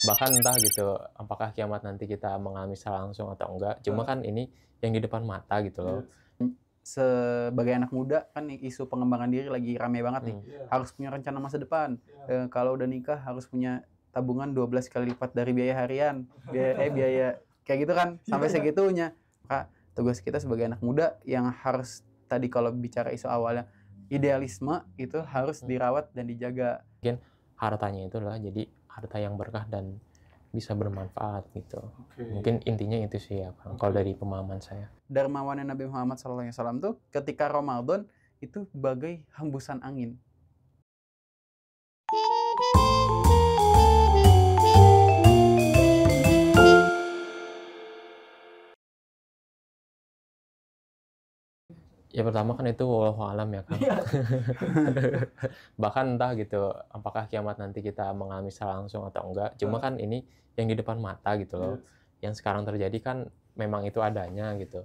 Bahkan entah gitu, apakah kiamat nanti kita mengalami secara langsung atau enggak, cuma kan ini yang di depan mata gitu loh. Sebagai anak muda kan isu pengembangan diri lagi rame banget nih. Harus punya rencana masa depan. Kalau udah nikah harus punya tabungan 12 kali lipat dari biaya harian. Biaya kayak gitu kan sampai segitunya. Maka tugas kita sebagai anak muda yang harus tadi kalau bicara isu awalnya idealisme itu harus dirawat dan dijaga. Mungkin hartanya itu adalah jadi harta yang berkah dan bisa bermanfaat gitu. Mungkin intinya itu sih ya Kang, kalau dari pemahaman saya. Dermawannya Nabi Muhammad SAW tuh ketika Ramadan itu bagai hembusan angin. Ya pertama kan itu wallahu alam ya Kang. Bahkan entah gitu, apakah kiamat nanti kita mengalami secara langsung atau enggak, cuma kan ini yang di depan mata gitu loh. Yang sekarang terjadi kan memang itu adanya gitu.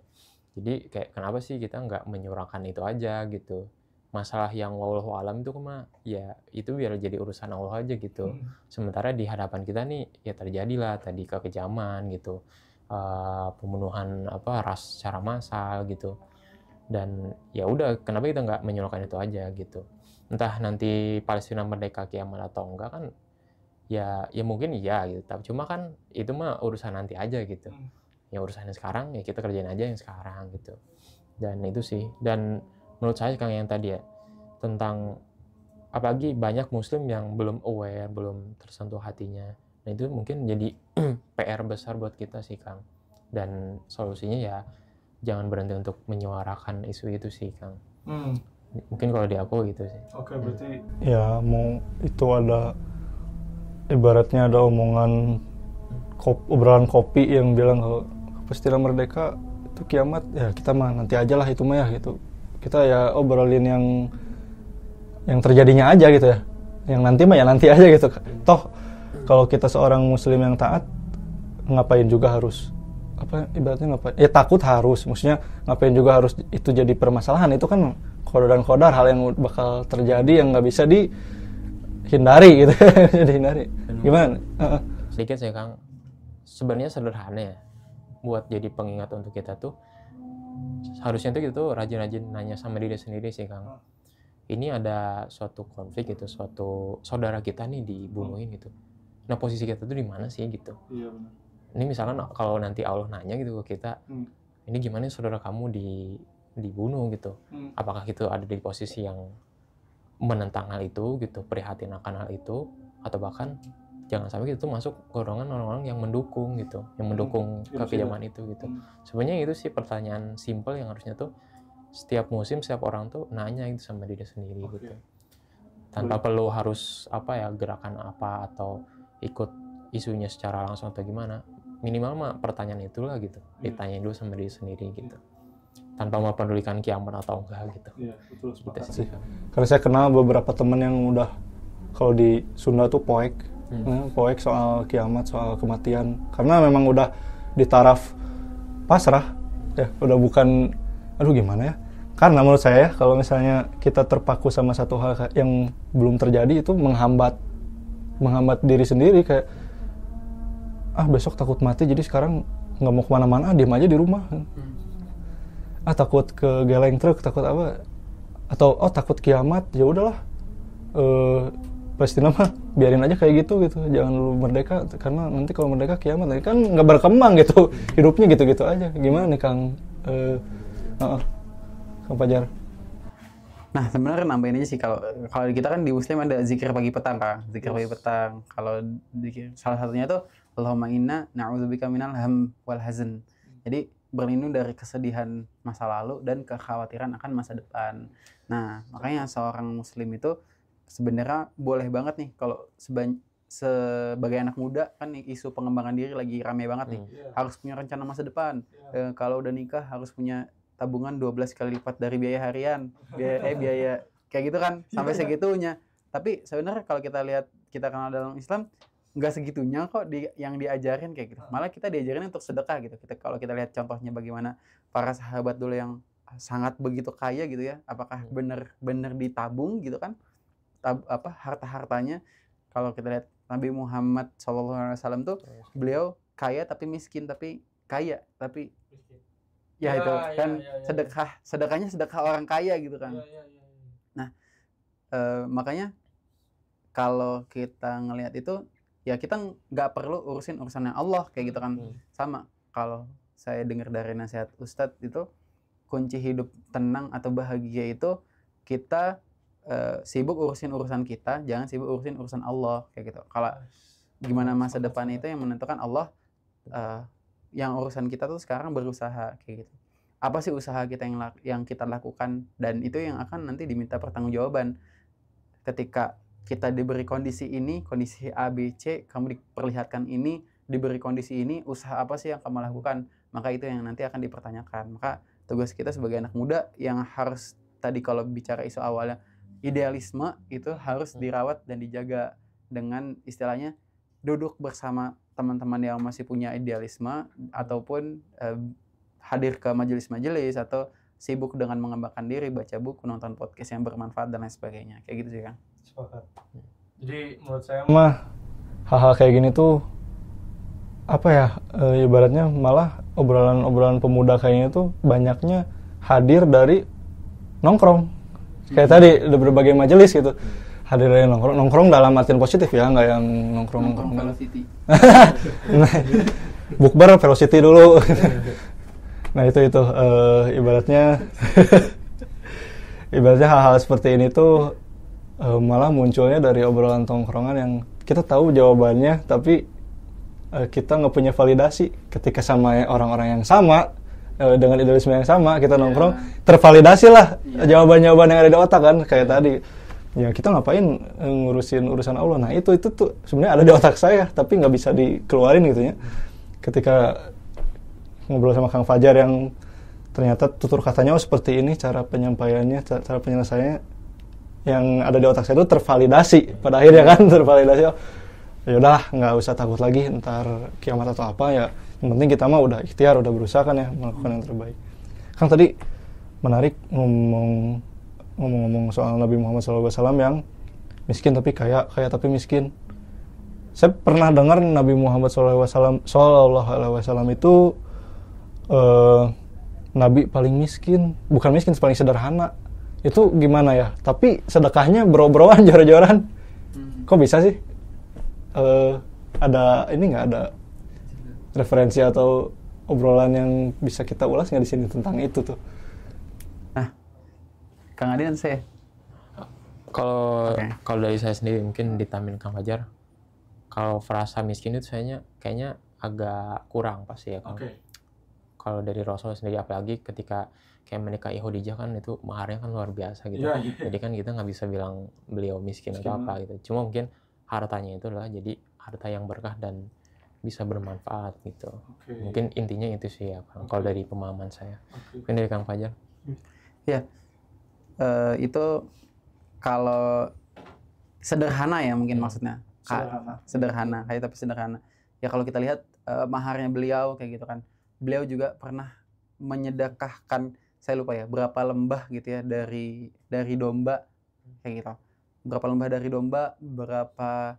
Jadi kayak kenapa sih kita nggak menyurahkan itu aja gitu. Masalah yang wallahu alam itu mah ya itu biar jadi urusan Allah aja gitu. Sementara di hadapan kita nih ya terjadilah tadi kekejaman gitu. Pembunuhan ras secara massal gitu. Dan ya udah kenapa kita nggak menyurahkan itu aja gitu. Entah nanti Palestina merdeka kiamat atau enggak kan ya mungkin iya gitu. Tapi cuma kan itu mah urusan nanti aja gitu. Yang urusannya sekarang ya kita kerjain aja yang sekarang gitu. Dan itu sih. Dan menurut saya Kang yang tadi ya tentang apalagi banyak muslim yang belum aware, belum tersentuh hatinya. Nah itu mungkin jadi PR besar buat kita sih Kang. Dan solusinya ya jangan berhenti untuk menyuarakan isu itu sih Kang. Mungkin kalau di aku gitu sih. Oke, berarti ya mau itu ada ibaratnya ada omongan obrolan kopi yang bilang kalau Palestina merdeka itu kiamat ya kita mah nanti aja lah itu mah ya gitu. Kita ya obrolin yang terjadinya aja gitu ya. Yang nanti mah ya nanti aja gitu. Toh kalau kita seorang muslim yang taat ngapain juga harus ibaratnya ngapain ya takut harus maksudnya ngapain juga harus itu jadi permasalahan itu kan qadar dan qadar hal yang bakal terjadi yang nggak bisa dihindari gitu dihindari gimana sedikit sih Kang sebenarnya sederhana ya buat jadi pengingat untuk kita tuh harusnya tuh kita tuh rajin-rajin nanya sama diri sendiri sih Kang ini ada suatu konflik gitu suatu saudara kita nih dibunuhin gitu nah posisi kita tuh di mana sih gitu iya benar. Ini misalkan kalau nanti Allah nanya gitu ke kita, ini gimana saudara kamu dibunuh gitu? Apakah itu ada di posisi yang menentang hal itu gitu, prihatin akan hal itu, atau bahkan jangan sampai itu masuk golongan orang-orang yang mendukung gitu, yang mendukung kekejaman itu gitu. Sebenarnya itu sih pertanyaan simpel yang harusnya tuh setiap musim setiap orang tuh nanya itu sama diri sendiri gitu, tanpa perlu harus gerakan apa atau ikut isunya secara langsung atau gimana. Minimal mah pertanyaan itulah gitu ditanyain dulu sama diri sendiri gitu tanpa mempedulikan kiamat atau enggak gitu. Iya betul Gitu sih. Karena saya kenal beberapa teman yang udah kalau di Sunda tuh poek soal kiamat soal kematian karena memang udah di taraf pasrah ya udah bukan aduh gimana ya karena menurut saya kalau misalnya kita terpaku sama satu hal yang belum terjadi itu menghambat diri sendiri kayak besok takut mati jadi sekarang nggak mau kemana-mana diem aja di rumah takut ke geleng truk takut apa atau takut kiamat ya udahlah Palestina mah biarin aja kayak gitu jangan dulu merdeka karena nanti kalau merdeka kiamat nanti kan nggak berkembang gitu hidupnya gitu aja gimana nih Kang Kang Fajar. Nah sebenarnya nambahin aja sih kalau kita kan di Muslim ada zikir pagi petang Kang, zikir pagi petang. Kalau salah satunya tuh Allahumma inna na'udzubika minal ham wal hazan. Jadi berlindung dari kesedihan masa lalu dan kekhawatiran akan masa depan. Nah makanya seorang Muslim itu sebenarnya boleh banget nih kalau sebagai anak muda kan isu pengembangan diri lagi rame banget nih. Harus punya rencana masa depan. Kalau udah nikah harus punya tabungan 12 kali lipat dari biaya harian. Biaya kayak gitu kan sampai segitunya. Tapi sebenarnya kalau kita lihat kita kenal dalam Islam nggak segitunya kok yang diajarin kayak gitu. Malah kita diajarin untuk sedekah gitu. Kalau kita lihat contohnya bagaimana para sahabat dulu yang sangat begitu kaya gitu ya. Apakah benar ditabung gitu kan? Harta-hartanya kalau kita lihat Nabi Muhammad SAW tuh beliau kaya tapi miskin, tapi kaya tapi ya itu kan sedekahnya sedekah orang kaya gitu kan. Nah makanya kalau kita ngelihat itu ya kita nggak perlu urusin urusannya Allah kayak gitu kan. Sama kalau saya dengar dari nasihat Ustadz itu kunci hidup tenang atau bahagia itu kita sibuk urusin urusan kita, jangan sibuk urusin urusan Allah kayak gitu. Kalau gimana masa depan itu yang menentukan Allah, yang urusan kita tuh sekarang berusaha kayak gitu. Apa sih usaha kita yang kita lakukan, dan itu yang akan nanti diminta pertanggungjawaban. Ketika kita diberi kondisi ini, kondisi A, B, C, kamu diperlihatkan ini, diberi kondisi ini, usaha apa sih yang kamu lakukan? Maka itu yang nanti akan dipertanyakan. Maka tugas kita sebagai anak muda yang harus, tadi kalau bicara isu awalnya, idealisme itu harus dirawat dan dijaga dengan istilahnya duduk bersama teman-teman yang masih punya idealisme, ataupun hadir ke majelis-majelis, atau sibuk dengan mengembangkan diri, baca buku, nonton podcast yang bermanfaat dan lain sebagainya. Kayak gitu sih Kang. Sepakat. Jadi menurut saya mah hal-hal kayak gini tuh apa ya, ibaratnya malah obrolan-obrolan pemuda kayaknya tuh banyaknya hadir dari nongkrong. Kayak tadi ada berbagai majelis gitu. Hadir dari nongkrong dalam artian positif ya, nggak yang nongkrong velocity. Nah, bukber velocity dulu. Nah itu ibaratnya hal-hal seperti ini tuh malah munculnya dari obrolan tongkrongan yang kita tahu jawabannya, tapi kita nggak punya validasi. Ketika sama orang-orang yang sama, dengan idealisme yang sama, kita nongkrong, tervalidasi lah jawaban-jawaban yang ada di otak kan, kayak tadi. Ya kita ngapain ngurusin urusan Allah. Nah itu tuh sebenarnya ada di otak saya, tapi nggak bisa dikeluarin gitu ya. Ketika ngobrol sama Kang Fajar yang ternyata tutur katanya seperti ini, cara penyampaiannya, cara penyelesaiannya yang ada di otak saya itu tervalidasi. Pada akhirnya kan tervalidasi. Ya udahlah, nggak usah takut lagi ntar kiamat atau apa ya. Yang penting kita mah udah ikhtiar, udah berusaha kan ya melakukan yang terbaik. Kang tadi menarik ngomong-ngomong soal Nabi Muhammad SAW yang miskin tapi kaya tapi miskin. Saya pernah dengar Nabi Muhammad SAW itu Nabi paling miskin, bukan miskin, paling sederhana. Itu gimana ya? Tapi sedekahnya bro-broan, jor-joran. Kok bisa sih? Ada ini nggak, ada referensi atau obrolan yang bisa kita ulas nggak di sini tentang itu tuh? Nah, Kang Adin saya. Kalau dari saya sendiri mungkin ditambahin Kang Fajar. Kalau frasa miskin itu kayaknya agak kurang pasti ya Kang. Kalau dari Rasul sendiri, apalagi ketika kayak menikahi Khadijah kan itu maharnya kan luar biasa gitu. Jadi kan kita nggak bisa bilang beliau miskin atau apa gitu. Cuma mungkin hartanya itu adalah jadi harta yang berkah dan bisa bermanfaat gitu. Mungkin intinya itu sih ya Kang. Kalau dari pemahaman saya. Mungkin dari Kang Fajar. Ya, itu kalau sederhana ya mungkin maksudnya. Sederhana, kayak tapi sederhana. Ya kalau kita lihat maharnya beliau kayak gitu kan. Beliau juga pernah menyedekahkan, saya lupa ya berapa lembah gitu ya dari domba kayak gitu. Berapa lembah dari domba, berapa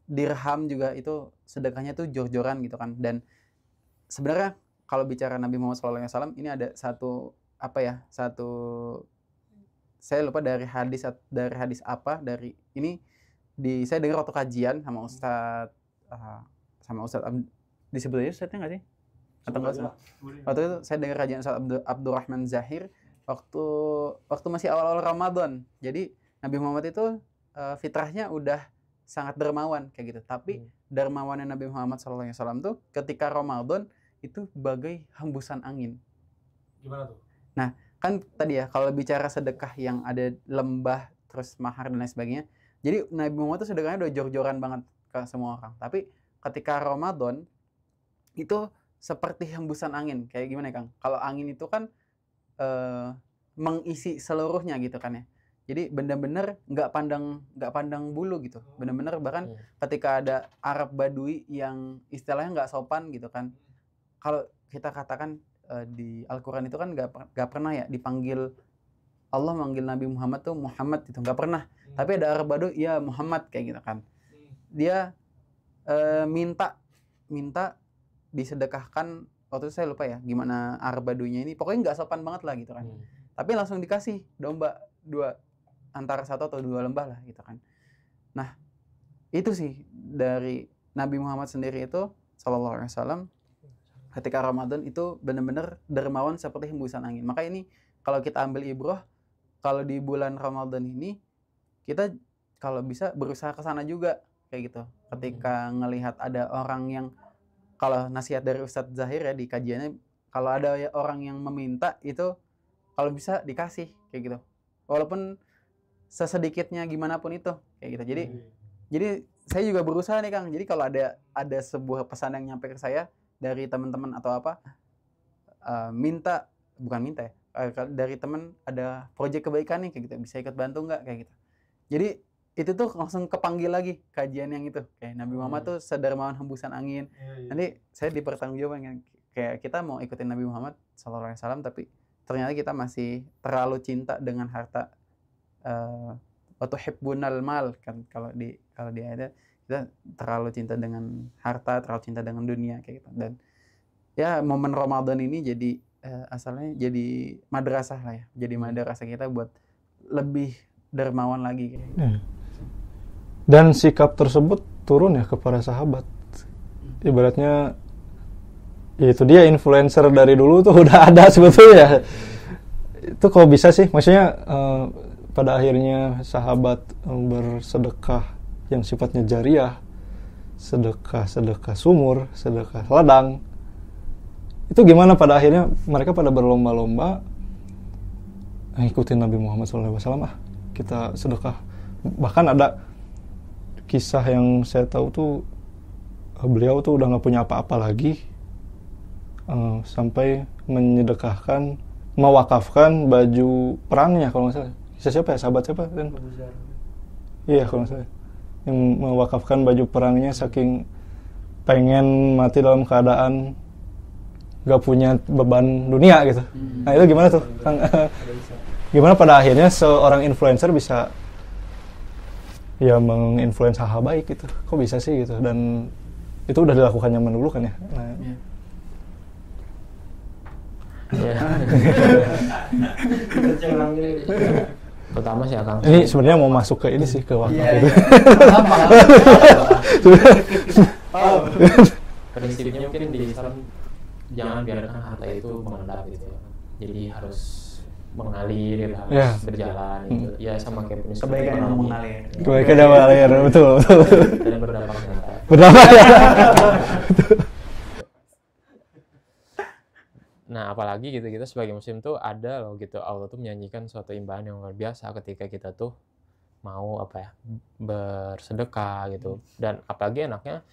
dirham juga, itu sedekahnya tuh jor-joran gitu kan. Dan sebenarnya kalau bicara Nabi Muhammad SAW ini ada satu saya lupa dari hadis apa, dari ini saya dengar waktu kajian sama Ustadz disebut aja Ustadznya nggak sih? Atau enggak salah? Waktu itu saya dengar kajian Ustadz Abdurrahman Zahir waktu masih awal-awal Ramadan. Jadi Nabi Muhammad itu fitrahnya udah sangat dermawan kayak gitu. Tapi dermawannya Nabi Muhammad SAW tuh ketika Ramadan itu bagai hembusan angin. Gimana tuh? Nah, kan tadi ya kalau bicara sedekah yang ada lembah terus mahar dan lain sebagainya. Jadi Nabi Muhammad tuh sedekahnya udah jor-joran banget ke semua orang. Tapi ketika Ramadan itu seperti hembusan angin. Kayak gimana Kang? Kalau angin itu kan mengisi seluruhnya gitu kan ya. Jadi benar-benar nggak pandang bulu gitu. Benar-benar bahkan ketika ada Arab Badui yang istilahnya nggak sopan gitu kan. Kalau kita katakan di Al-Quran itu kan nggak pernah ya dipanggil, Allah manggil Nabi Muhammad tuh Muhammad gitu, nggak pernah. Tapi ada Arab Badui ya Muhammad kayak gitu kan. dia minta disedekahkan, waktu itu saya lupa ya gimana arbadunya ini, pokoknya nggak sopan banget lah gitu kan. Tapi langsung dikasih domba 2, antara 1 atau 2 lembah lah gitu kan. Nah itu sih dari Nabi Muhammad sendiri itu sallallahu alaihi wasallam ketika Ramadan itu benar-benar dermawan seperti hembusan angin. Maka ini kalau kita ambil ibrah, kalau di bulan Ramadan ini kita kalau bisa berusaha ke sana juga kayak gitu. Ketika ngelihat ada orang yang, kalau nasihat dari Ustadz Zahir ya di kajiannya, kalau ada orang yang meminta itu kalau bisa dikasih kayak gitu. Walaupun sesedikitnya gimana pun itu kayak gitu. Jadi saya juga berusaha nih Kang. Jadi kalau ada sebuah pesan yang nyampe ke saya dari teman-teman atau apa, dari teman ada proyek kebaikan nih kayak gitu, bisa ikut bantu nggak kayak gitu. Jadi itu tuh langsung kepanggil lagi kajian yang itu, kayak Nabi Muhammad tuh sedermawan hembusan angin. Nanti saya dipertanggungjawabkan kayak kita mau ikutin Nabi Muhammad SAW, tapi ternyata kita masih terlalu cinta dengan harta. Wa tuhibbunal mal kan, kalau di ayatnya kita terlalu cinta dengan harta, terlalu cinta dengan dunia kayak gitu. Dan ya momen Ramadan ini jadi asalnya jadi madrasah lah ya, jadi madrasah kita buat lebih dermawan lagi kayak gitu. Dan sikap tersebut turun ya kepada sahabat. Ibaratnya ya itu dia, influencer dari dulu tuh udah ada sebetulnya. Itu kok bisa sih? Maksudnya pada akhirnya sahabat bersedekah yang sifatnya jariah, sedekah sumur, sedekah ladang. Itu gimana pada akhirnya mereka pada berlomba-lomba ngikutin Nabi Muhammad SAW. Kita sedekah. Bahkan ada kisah yang saya tahu tuh, beliau tuh udah nggak punya apa-apa lagi, sampai mewakafkan baju perangnya kalau nggak salah. Kisah siapa ya? Sahabat siapa? Iya kalau nggak salah. Yang mewakafkan baju perangnya saking pengen mati dalam keadaan nggak punya beban dunia gitu. Nah itu gimana tuh, Kang? Gimana pada akhirnya seorang influencer bisa ya menginfluence hal baik gitu? Kok bisa sih gitu? Dan itu udah dilakukan zaman dulu kan ya? Nah, Pertama sih Kang. ini sebenarnya mau masuk ke ini sih, ke wakaf gitu. Prinsipnya mungkin di Islam jangan biarkan harta itu mengendap gitu ya. Jadi harus mengalir, harus berjalan gitu. Ya sama kayak prinsip Kebaikan yang mengalir. Kebaikan yang mengalir, betul. Dan berdampak nyata. Nah, apalagi gitu kita sebagai muslim tuh ada loh gitu, Allah tuh menyanyikan suatu imbalan yang luar biasa ketika kita tuh mau bersedekah gitu. Dan apalagi enaknya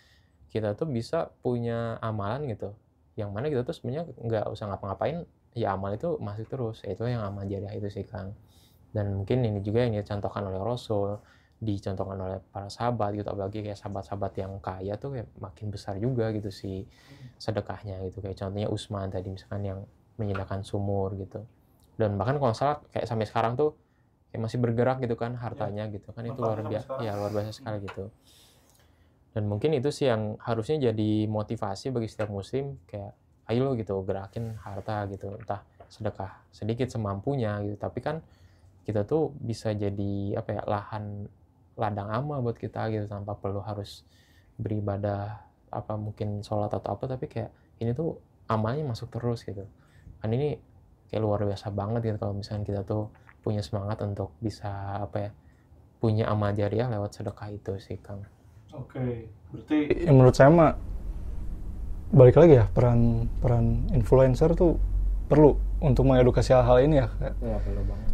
kita tuh bisa punya amalan gitu, yang mana kita tuh sebenarnya nggak usah ngapa-ngapain, ya amal itu masih terus. Itu yang amal jariah itu sih Kang. Dan mungkin ini juga yang dicontohkan oleh Rasul, dicontohkan oleh para sahabat gitu, apalagi kayak sahabat-sahabat yang kaya tuh kayak makin besar juga gitu sih sedekahnya gitu. Kayak contohnya Utsman tadi misalkan yang menyediakan sumur gitu. Dan bahkan kalau salah kayak sampai sekarang tuh kayak masih bergerak gitu kan hartanya gitu kan, itu luar biasa sekali gitu. Dan mungkin itu sih yang harusnya jadi motivasi bagi setiap muslim, kayak ayo lo gitu gerakin harta gitu, entah sedekah sedikit semampunya gitu, tapi kan kita tuh bisa jadi ladang amal buat kita gitu, tanpa perlu harus beribadah mungkin sholat atau apa, tapi kayak ini tuh amalnya masuk terus gitu kan. Ini kayak luar biasa banget gitu kalau misalnya kita tuh punya semangat untuk bisa punya amal jariah lewat sedekah itu sih Kang. Oke, berarti menurut saya mah balik lagi ya, peran influencer tuh perlu untuk mengedukasi hal-hal ini ya. Iya, perlu banget.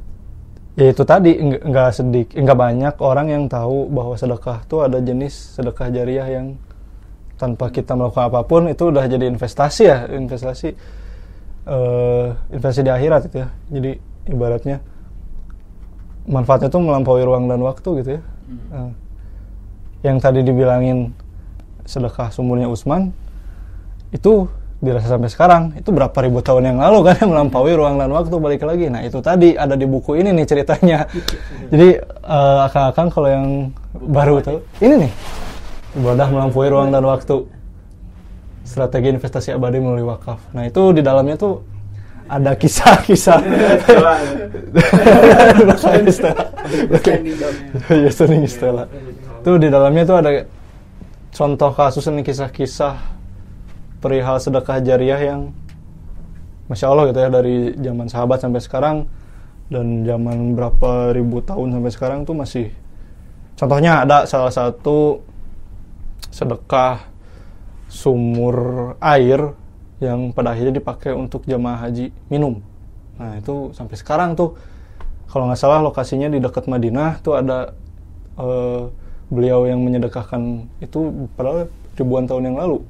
Ya itu tadi, nggak banyak orang yang tahu bahwa sedekah tuh ada jenis sedekah jariah yang tanpa kita melakukan apapun itu udah jadi investasi ya, investasi di akhirat gitu ya. Jadi ibaratnya manfaatnya tuh melampaui ruang dan waktu gitu ya. Yang tadi dibilangin sedekah sumurnya Utsman itu dirasa sampai sekarang, itu berapa ribu tahun yang lalu kan, melampaui ruang dan waktu, balik lagi. Nah itu tadi ada di buku ini nih ceritanya. Jadi akang-akang kalau yang baru tahu, ini nih Ibadah melampaui ruang dan waktu. Strategi investasi abadi melalui wakaf. Nah, itu di dalamnya tuh ada kisah-kisah. Ya, sering istilah. Tuh di dalamnya tuh ada contoh kasus nih, kisah-kisah perihal sedekah jariah yang Masya Allah gitu ya, dari zaman sahabat sampai sekarang, dan zaman berapa ribu tahun sampai sekarang tuh masih. Contohnya ada salah satu sedekah sumur air yang pada akhirnya dipakai untuk jamaah haji minum. Nah itu sampai sekarang tuh, kalau nggak salah lokasinya di dekat Madinah tuh ada beliau yang menyedekahkan itu padahal ribuan tahun yang lalu.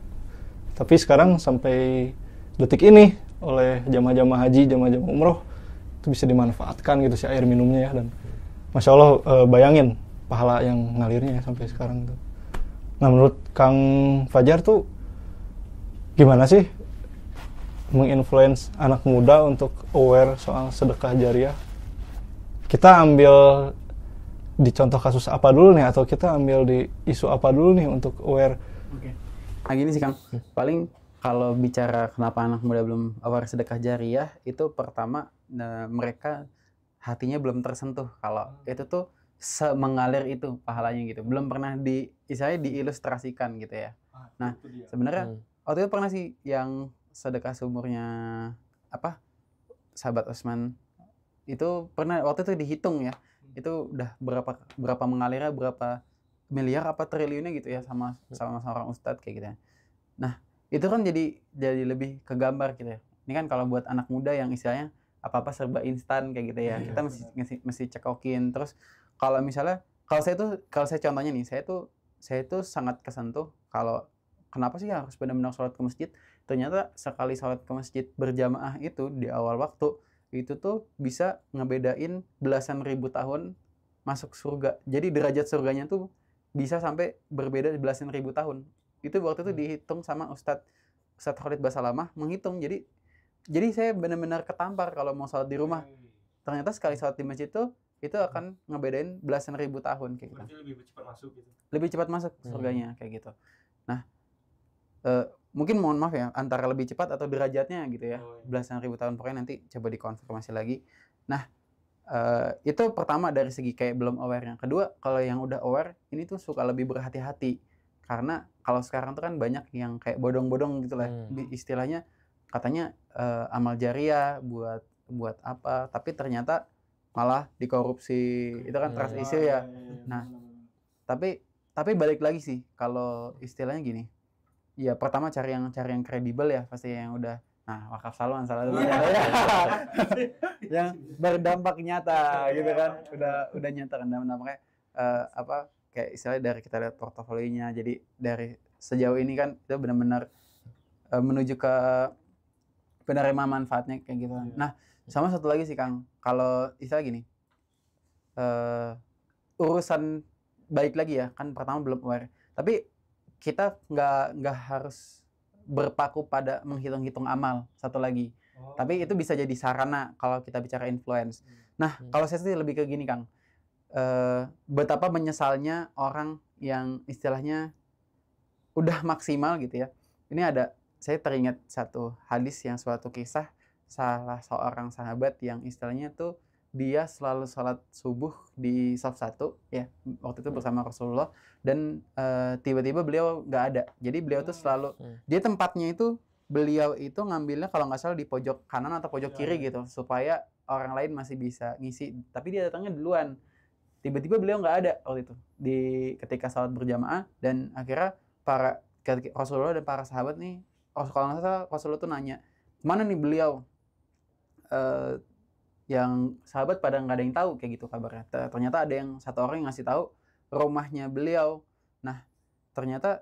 Tapi sekarang sampai detik ini oleh jamaah-jamaah haji, jamaah-jamaah umroh itu bisa dimanfaatkan gitu si air minumnya ya. Dan Masya Allah, bayangin pahala yang ngalirnya ya sampai sekarang tuh. Nah menurut Kang Fajar tuh gimana sih menginfluence anak muda untuk aware soal sedekah jariah? Kita ambil di contoh kasus apa dulu nih, atau kita ambil di isu apa dulu nih untuk aware? Oke. Nah gini sih Kang, paling kalau bicara kenapa anak muda belum aware sedekah jariah, itu pertama mereka hatinya belum tersentuh kalau itu tuh mengalir itu pahalanya gitu, belum pernah istilahnya diilustrasikan gitu ya. Nah sebenarnya waktu itu pernah sih yang sedekah sumurnya sahabat Utsman itu pernah, waktu itu dihitung ya, itu udah berapa mengalirnya, berapa miliar apa triliunnya gitu ya, sama seorang ustadz kayak gitu ya. Nah itu kan jadi lebih kegambar gitu ya. Ini kan kalau buat anak muda yang istilahnya apa-apa serba instan kayak gitu ya, kita mesti cekokin. Terus kalau misalnya kalau saya contohnya nih, saya tuh sangat kesentuh kalau kenapa sih harus benar-benar sholat ke masjid. Ternyata sekali sholat ke masjid berjamaah itu di awal waktu itu tuh bisa ngebedain belasan ribu tahun masuk surga. Jadi derajat surganya tuh bisa sampai berbeda belasan ribu tahun. Itu waktu itu dihitung sama Ustadz Khalid Basalamah menghitung. Jadi saya benar-benar ketampar kalau mau sholat di rumah. Ternyata sekali sholat di masjid itu akan ngebedain belasan ribu tahun kayak gitu. Berarti lebih cepat masuk gitu. Lebih cepat masuk surganya kayak gitu. Nah, mungkin mohon maaf ya, antara lebih cepat atau derajatnya gitu ya. Belasan ribu tahun, pokoknya nanti coba dikonfirmasi lagi. Nah, itu pertama dari segi kayak belum aware-nya. Kedua, kalau yang udah aware, ini tuh suka lebih berhati-hati. Karena kalau sekarang tuh kan banyak yang kayak bodong-bodong gitu lah. Istilahnya katanya amal jariah buat apa, tapi ternyata malah dikorupsi. Itu kan trust issue ya. Nah, tapi balik lagi sih kalau istilahnya gini. Ya pertama cari yang kredibel ya, pasti yang udah wakaf saluan salah dulu yang berdampak nyata gitu kan, udah nyata kan dampaknya kayak istilahnya dari kita lihat portofolionya. Jadi dari sejauh ini kan itu benar-benar menuju ke penerima manfaatnya kayak gitu. Nah sama satu lagi sih Kang, kalau istilah gini, urusan baik lagi ya kan, pertama belum aware, tapi kita nggak harus berpaku pada menghitung-hitung amal satu lagi. Tapi itu bisa jadi sarana kalau kita bicara influence. Nah kalau saya sih lebih ke gini Kang, betapa menyesalnya orang yang istilahnya udah maksimal gitu ya. Ini saya teringat satu hadis, yang suatu kisah salah seorang sahabat yang istilahnya tuh dia selalu sholat subuh di shaf 1 ya, waktu itu bersama Rasulullah, dan tiba-tiba beliau nggak ada. Jadi beliau tuh selalu, dia tempatnya itu beliau itu ngambilnya kalau nggak salah di pojok kanan atau pojok kiri gitu, supaya orang lain masih bisa ngisi, tapi dia datangnya duluan. Tiba-tiba beliau nggak ada waktu itu ketika sholat berjamaah, dan akhirnya Rasulullah dan para sahabat nih, kalau nggak salah Rasulullah tuh nanya, mana nih beliau? Yang sahabat pada nggak ada yang tahu kayak gitu kabarnya. Ternyata ada yang satu orang yang ngasih tahu rumahnya beliau. Nah ternyata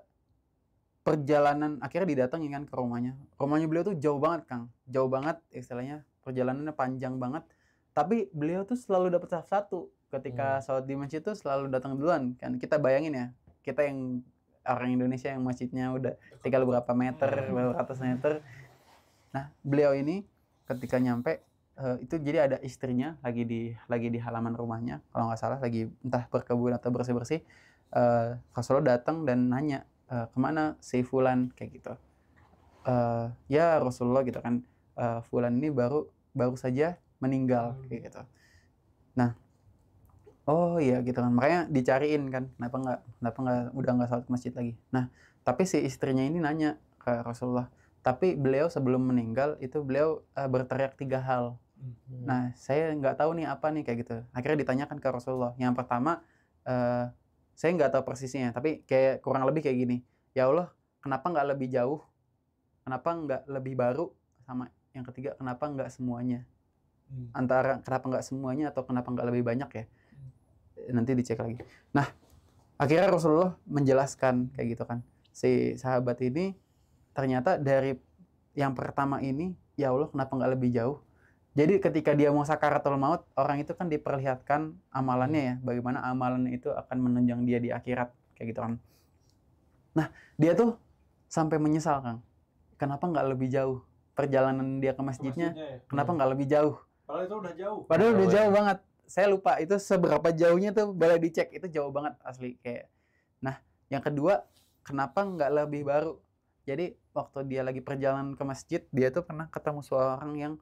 perjalanan akhirnya didatengin kan ke rumahnya. Rumahnya beliau tuh jauh banget Kang, jauh banget istilahnya, perjalanannya panjang banget. Tapi beliau tuh selalu dapat shaf 1 ketika sholat di masjid tuh, selalu datang duluan kan. Kita bayangin ya, kita yang orang Indonesia yang masjidnya udah tinggal berapa meter, berapa ratus meter. Nah beliau ini ketika nyampe itu jadi ada istrinya lagi di halaman rumahnya, kalau nggak salah lagi entah berkebun atau bersih-bersih. Rasulullah datang dan nanya, kemana si Fulan kayak gitu. Ya Rasulullah gitu kan, Fulan ini baru saja meninggal kayak gitu. Nah, oh iya gitu kan, makanya dicariin kan, kenapa nggak udah nggak sholat ke masjid lagi. Nah, tapi si istrinya ini nanya ke Rasulullah, tapi beliau sebelum meninggal itu beliau berteriak 3 hal. Nah, saya nggak tahu nih apa nih kayak gitu. Akhirnya ditanyakan ke Rasulullah. Yang pertama, saya nggak tahu persisnya, tapi kayak kurang lebih kayak gini. Ya Allah, kenapa nggak lebih jauh? Kenapa nggak lebih baru? Sama yang ketiga, kenapa nggak semuanya? Antara kenapa nggak semuanya atau kenapa nggak lebih banyak ya? Nanti dicek lagi. Nah, akhirnya Rasulullah menjelaskan kayak gitu kan. Si sahabat ini ternyata dari yang pertama ini, ya Allah kenapa nggak lebih jauh? Jadi ketika dia mau sakaratul maut, orang itu kan diperlihatkan amalannya ya, bagaimana amalannya itu akan menunjang dia di akhirat kayak gitu kan. Nah, dia tuh sampai menyesal Kang. Kenapa nggak lebih jauh? Perjalanan dia ke masjidnya, kenapa nggak lebih jauh? Padahal itu udah jauh. Padahal udah jauh banget. Saya lupa itu seberapa jauhnya tuh, boleh dicek, itu jauh banget asli kayak. Nah, yang kedua, kenapa nggak lebih baru? Jadi waktu dia lagi perjalanan ke masjid, dia tuh pernah ketemu seorang yang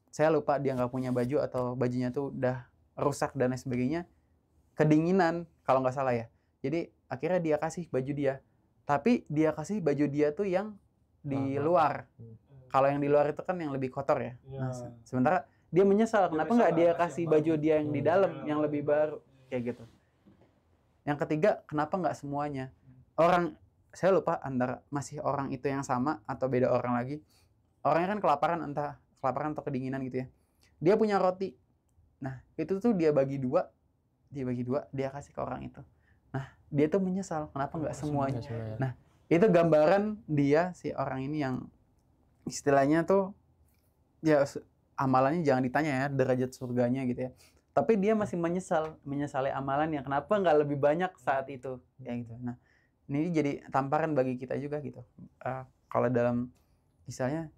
saya lupa dia nggak punya baju atau bajunya tuh udah rusak dan lain sebagainya, kedinginan kalau nggak salah ya. Jadi akhirnya dia kasih baju dia, tapi dia kasih baju dia tuh yang di luar. Kalau yang di luar itu kan yang lebih kotor ya. Nah, sementara dia menyesal, kenapa nggak dia kasih baju dia yang di dalam yang lebih baru kayak gitu. Yang ketiga, kenapa nggak semuanya? Orang, saya lupa antara masih orang itu yang sama atau beda orang lagi. Orangnya kan kelaparan, entah kelaparan atau kedinginan gitu ya. Dia punya roti. Nah, itu tuh dia bagi dua, dia kasih ke orang itu. Nah, dia tuh menyesal, kenapa nggak semuanya? Nah, itu gambaran dia, si orang ini yang istilahnya tuh, ya amalannya jangan ditanya ya, derajat surganya gitu ya. Tapi dia masih menyesali amalannya, kenapa nggak lebih banyak saat itu, ya gitu. Nah, ini jadi tamparan bagi kita juga gitu. Kalau dalam, misalnya,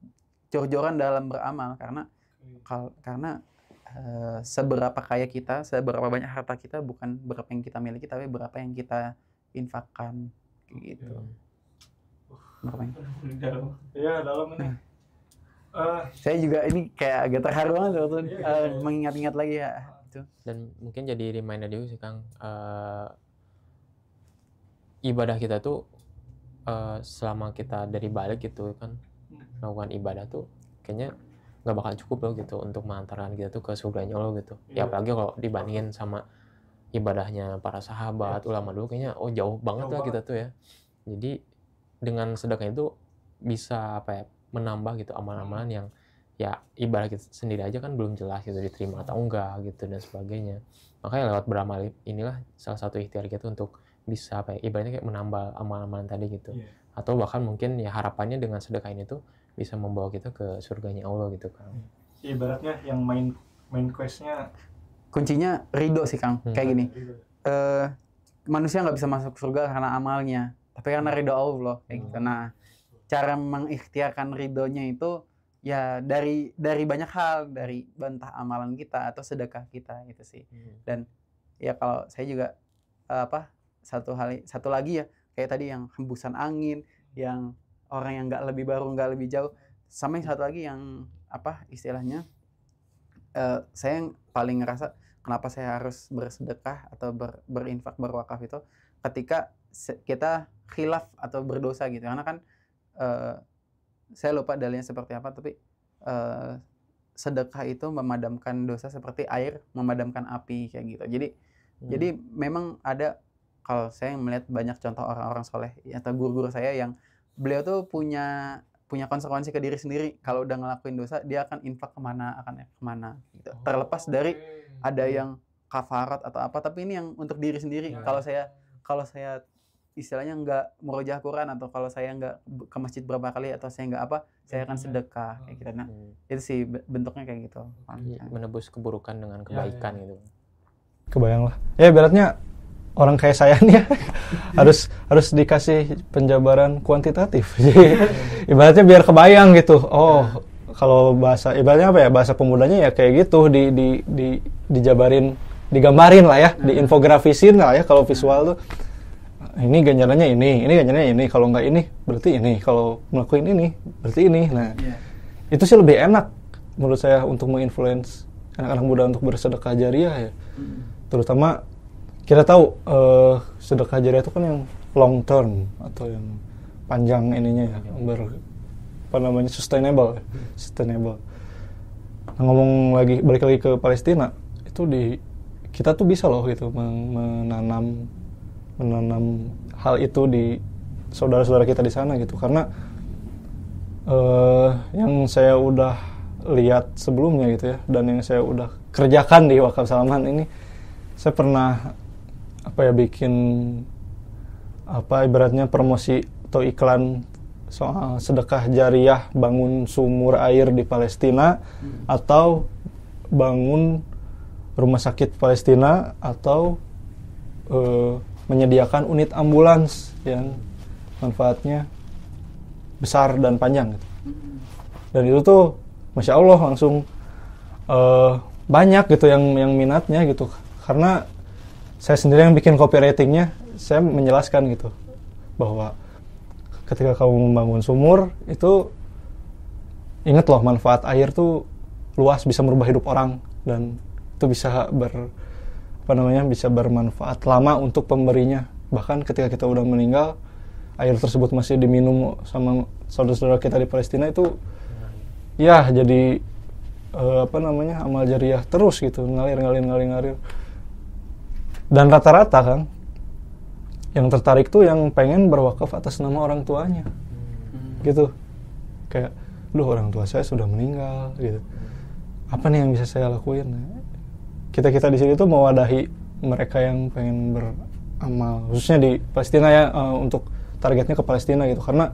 jor-joran dalam beramal, karena seberapa kaya kita, seberapa banyak harta kita, bukan berapa yang kita miliki, tapi berapa yang kita infakkan, gitu. Iya, dalam ini. Saya juga ini kayak agak terharu banget waktu mengingat-ingat lagi ya. Itu. Dan mungkin jadi reminder juga sih Kang, ibadah kita tuh selama kita dari balik gitu kan melakukan ibadah tuh kayaknya nggak bakal cukup loh gitu untuk mengantarkan kita tuh ke surganya Allah gitu. Ya apalagi kalau dibandingin sama ibadahnya para sahabat, ulama dulu kayaknya jauh banget lah kita tuh ya. Jadi dengan sedekah itu bisa menambah gitu amalan-amalan yang ya ibadah kita sendiri aja kan belum jelas gitu diterima atau enggak gitu dan sebagainya. Makanya lewat beramal inilah salah satu ikhtiar kita untuk bisa ibaratnya kayak menambah amalan-amalan tadi gitu. Atau bahkan mungkin ya harapannya dengan sedekah ini tuh bisa membawa kita ke surganya Allah gitu kan. Ibaratnya yang main quest-nya, kuncinya ridho sih Kang. Kayak gini, manusia nggak bisa masuk surga karena amalnya, tapi karena ridho Allah kayak gitu. Nah, cara mengikhtiarkan ridhonya itu ya dari banyak hal, dari bantah amalan kita atau sedekah kita gitu sih. Dan ya kalau saya juga satu lagi ya, kayak tadi yang hembusan angin, yang orang yang nggak lebih baru, nggak lebih jauh, sama yang satu lagi yang istilahnya, saya yang paling ngerasa kenapa saya harus bersedekah atau berinfak, berwakaf itu ketika kita khilaf atau berdosa gitu. Karena kan saya lupa dalilnya seperti apa, tapi sedekah itu memadamkan dosa seperti air memadamkan api kayak gitu. Jadi memang ada, kalau saya melihat banyak contoh orang-orang soleh atau guru-guru saya yang beliau tuh punya konsekuensi ke diri sendiri. Kalau udah ngelakuin dosa, dia akan infak kemana gitu. Terlepas dari ada yang kafarat atau apa, tapi ini yang untuk diri sendiri. Kalau saya istilahnya nggak murojaah Quran, atau kalau saya nggak ke masjid berapa kali, atau saya nggak saya akan sedekah kayak gitu. Nah, itu sih bentuknya kayak gitu. Menebus keburukan dengan kebaikan gitu. Kebayang lah. Ya ibaratnya orang kayak saya nih ya, harus dikasih penjabaran kuantitatif. Jadi ibaratnya biar kebayang gitu. Kalau bahasa ibaratnya bahasa pemudanya ya kayak gitu, dijabarin, digambarin lah ya, diinfografisin lah ya kalau visual tuh. ini ganjarannya ini ganjarannya ini, kalau nggak ini berarti ini, kalau melakukan ini berarti ini. Nah, itu sih lebih enak menurut saya untuk menginfluence anak-anak muda untuk bersedekah jariah ya. Terutama kita tahu sedekah jariah itu kan yang long term atau yang panjang ininya ya, sustainable. Nah, balik lagi ke Palestina, itu kita tuh bisa loh gitu menanam hal itu di saudara-saudara kita di sana gitu, karena yang saya udah lihat sebelumnya gitu ya, dan yang saya udah kerjakan di Wakaf Salaman ini, saya pernah bikin ibaratnya promosi atau iklan soal sedekah jariah bangun sumur air di Palestina, atau bangun rumah sakit Palestina, atau menyediakan unit ambulans yang manfaatnya besar dan panjang gitu. Dan itu tuh Masya Allah langsung banyak gitu yang minatnya gitu, karena saya sendiri yang bikin copywritingnya, saya menjelaskan gitu bahwa ketika kamu membangun sumur itu ingat loh, manfaat air tuh luas, bisa merubah hidup orang, dan itu bisa bisa bermanfaat lama untuk pemberinya. Bahkan ketika kita udah meninggal, air tersebut masih diminum sama saudara-saudara kita di Palestina, itu ya jadi amal jariah terus gitu, ngalir. Dan rata-rata kan yang tertarik tuh yang pengen berwakaf atas nama orang tuanya gitu, kayak orang tua saya sudah meninggal gitu, apa nih yang bisa saya lakuin. Kita di sini tuh mewadahi mereka yang pengen beramal, khususnya di Palestina ya, untuk targetnya ke Palestina gitu, karena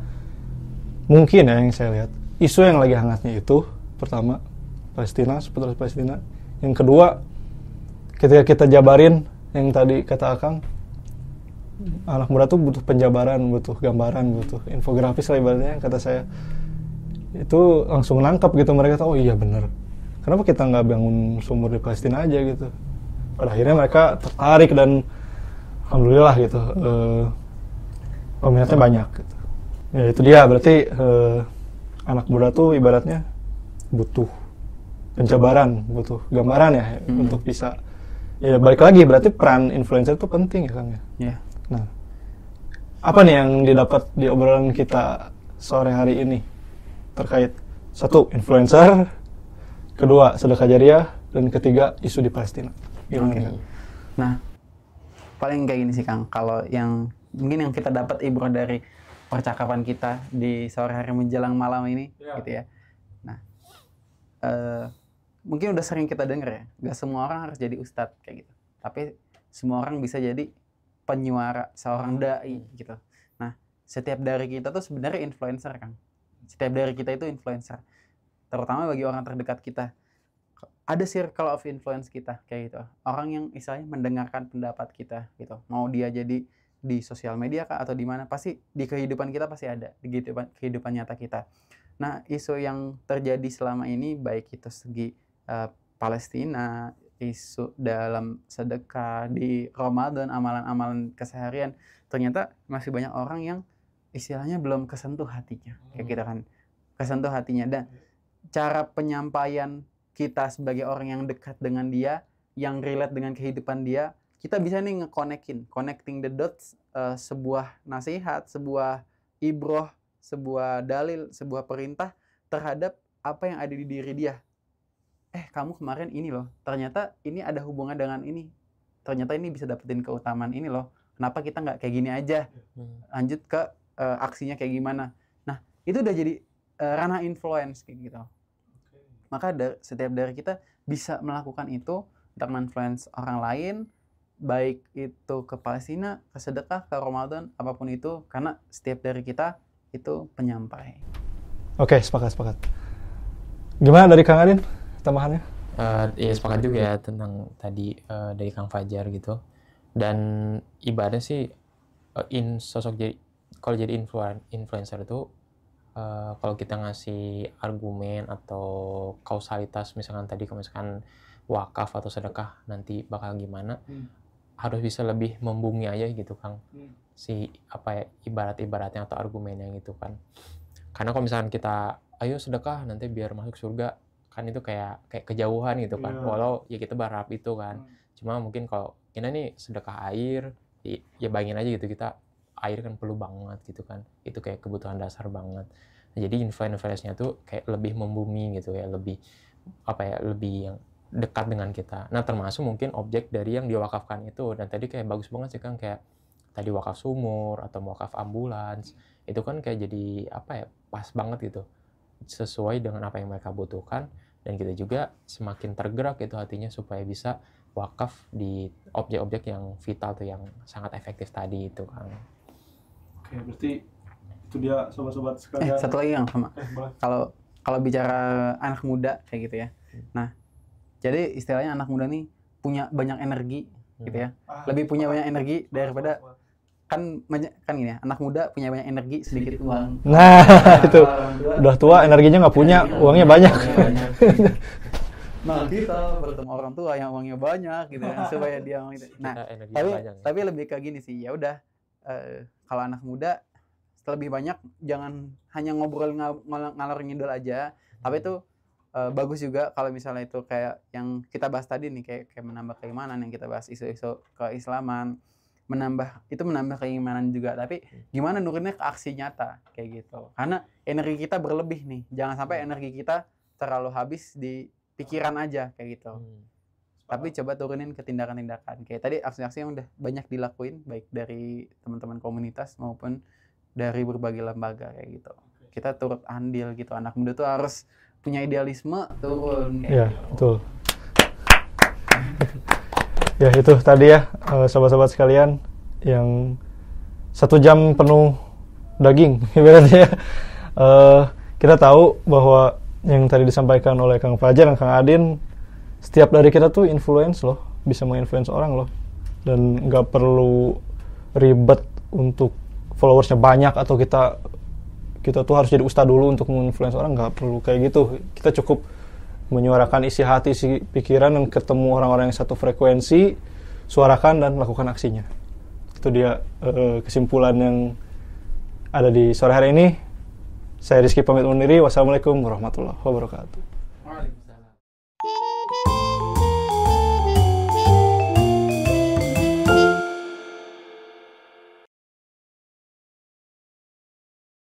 mungkin ya yang saya lihat isu yang lagi hangatnya itu pertama Palestina, seputar Palestina. Yang kedua, ketika kita jabarin yang tadi kata Akang, anak muda tuh butuh penjabaran, butuh gambaran, butuh infografis lah ibaratnya, kata saya. Itu langsung nangkap gitu, mereka tahu, oh iya bener, kenapa kita nggak bangun sumur di Palestina aja gitu. Pada akhirnya mereka tertarik, dan alhamdulillah gitu, peminatnya banyak gitu. Ya itu dia, berarti anak muda tuh ibaratnya butuh penjabaran, butuh gambaran ya, untuk bisa, ya balik lagi berarti peran influencer itu penting ya Kang ya. Yeah. Nah, apa nih yang didapat di obrolan kita sore hari ini terkait satu, influencer, kedua, sedekah jariah, dan ketiga, isu di Palestina. Gimana Kang? Nah, paling kayak gini sih Kang, kalau yang mungkin yang kita dapat ibrah dari percakapan kita di sore hari menjelang malam ini, gitu ya. Nah, mungkin udah sering kita dengar ya, nggak semua orang harus jadi ustadz kayak gitu, tapi semua orang bisa jadi penyuara, seorang dai gitu. Nah, setiap dari kita tuh sebenarnya influencer Kang. Setiap dari kita itu influencer, terutama bagi orang terdekat kita. Ada circle of influence kita kayak gitu, orang yang istilahnya mendengarkan pendapat kita gitu, mau dia jadi di sosial media kah atau di mana, pasti di kehidupan kita pasti ada, di kehidupan nyata kita. Nah, isu yang terjadi selama ini, baik itu segi Palestina, isu dalam sedekah di Ramadan, amalan-amalan keseharian, ternyata masih banyak orang yang istilahnya belum kesentuh hatinya, kayak kita kan kesentuh hatinya. Dan cara penyampaian kita sebagai orang yang dekat dengan dia, yang relate dengan kehidupan dia, kita bisa nih connecting the dots, sebuah nasihat, sebuah ibroh, sebuah dalil, sebuah perintah terhadap apa yang ada di diri dia. Kamu kemarin ini loh, ternyata ini ada hubungan dengan ini, ternyata ini bisa dapetin keutamaan ini loh, kenapa kita nggak kayak gini aja, lanjut ke aksinya kayak gimana. Nah, itu udah jadi ranah influence kayak gitu. Maka setiap dari kita bisa melakukan itu untuk influence orang lain, baik itu ke Palestina, ke sedekah, ke Ramadan, apapun itu, karena setiap dari kita itu penyampai. Oke, sepakat. Gimana dari Kang Adin tambahannya? Ya sepakat juga ya tentang tadi dari Kang Fajar gitu. Dan ibadah sih kalau jadi influencer itu kalau kita ngasih argumen atau kausalitas, misalkan tadi misalkan wakaf atau sedekah nanti bakal gimana, harus bisa lebih membumi aja gitu Kang, si apa ya, ibaratnya atau argumennya gitu kan. Karena kalau misalkan kita ayo sedekah nanti biar masuk surga, kan itu kayak kejauhan gitu kan. Walau ya kita berharap itu kan, cuma mungkin kalau kita nih sedekah air, ya bayangin aja gitu, kita air kan perlu banget gitu kan, itu kayak kebutuhan dasar banget. Jadi influence-nya tuh kayak lebih membumi gitu ya, lebih apa ya, lebih yang dekat dengan kita. Nah, termasuk mungkin objek dari yang diwakafkan itu. Dan tadi kayak bagus banget sih Kang, kayak tadi wakaf sumur atau wakaf ambulans. Itu kan kayak jadi apa ya, pas banget gitu. Sesuai dengan apa yang mereka butuhkan, dan kita juga semakin tergerak gitu hatinya supaya bisa wakaf di objek-objek yang vital tuh, yang sangat efektif tadi itu Kang. Oke, berarti itu dia sobat-sobat sekalian. Satu lagi yang sama. Kalau bicara anak muda kayak gitu ya. Nah, jadi istilahnya anak muda nih punya banyak energi gitu ya. Lebih punya banyak energi daripada kan gini ya, anak muda punya banyak energi, sedikit uang. Nah, itu udah tua energinya nggak punya, uangnya banyak. Nah, kita bertemu orang tua yang uangnya banyak gitu ya, supaya dia gitu. Nah, tapi lebih ke gini sih, ya udah, kalau anak muda lebih banyak jangan hanya ngobrol ngalor ngidul aja, tapi itu bagus juga kalau misalnya itu kayak yang kita bahas tadi nih, kayak menambah keimanan, yang kita bahas isu-isu keislaman, menambah keimanan juga, tapi gimana nuruninnya ke aksi nyata kayak gitu. Karena energi kita berlebih nih, jangan sampai energi kita terlalu habis di pikiran aja kayak gitu. Tapi coba turunin ke tindakan-tindakan. Kayak tadi aksi-aksi yang udah banyak dilakuin, baik dari teman-teman komunitas maupun dari berbagai lembaga kayak gitu. Kita turut andil gitu. Anak muda tuh harus punya idealisme, turun. Iya, betul. Ya itu tadi ya, sobat-sobat sekalian, yang 1 jam penuh daging ibaratnya. Kita tahu bahwa yang tadi disampaikan oleh Kang Fajar dan Kang Adin, setiap dari kita tuh influence loh, bisa menginfluence orang loh, dan nggak perlu ribet untuk followersnya banyak atau kita tuh harus jadi ustadz dulu untuk menginfluence orang. Nggak perlu kayak gitu. Kita cukup menyuarakan isi hati, isi pikiran, dan ketemu orang-orang yang satu frekuensi, suarakan dan lakukan aksinya. Itu dia kesimpulan yang ada di sore hari ini. Saya Rizky pamit undur diri. Wassalamualaikum warahmatullahi wabarakatuh.